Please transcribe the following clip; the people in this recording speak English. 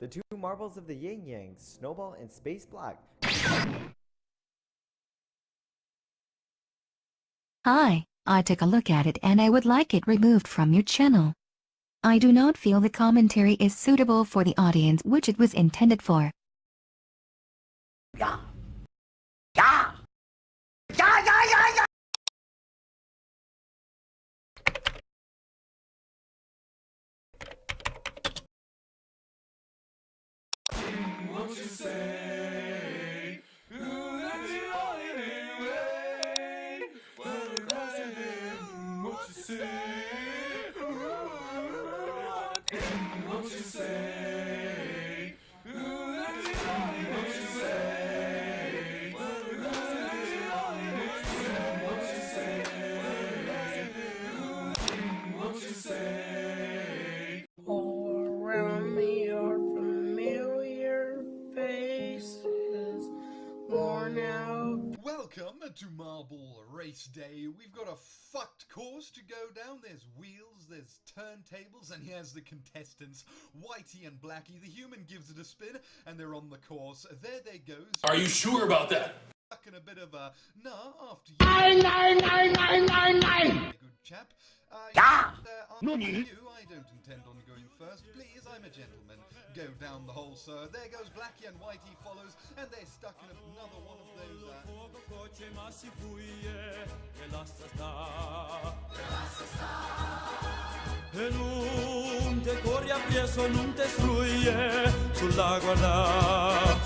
The two marbles of the yin yang, Snowball and Space Black. Hi, I took a look at it and I would like it removed from your channel. I do not feel the commentary is suitable for the audience which it was intended for. Yeah. Yeah. Yeah, yeah, yeah, yeah. What you say? Who let you on anyway? What you say? What you say? Who let you on what you say? What you say? What you say? All around me are familiar faces, worn out. Welcome to Marble Race Day. We've got a fucked course to go down. There's wheels, there's turntables, and here's the contestants, Whitey and Blackie. The human gives it a spin, and they're on the course. There they go. Are you sure about that? Fucking a bit of a after you. Nine. Good chap. Yeah. After you, I don't intend on going first. Please, I'm a gentleman. Go down the hole, sir. There goes Blackie and Whitey follows, and they're stuck in another one of those. E non te corri appresso, non te struie sulla guarda.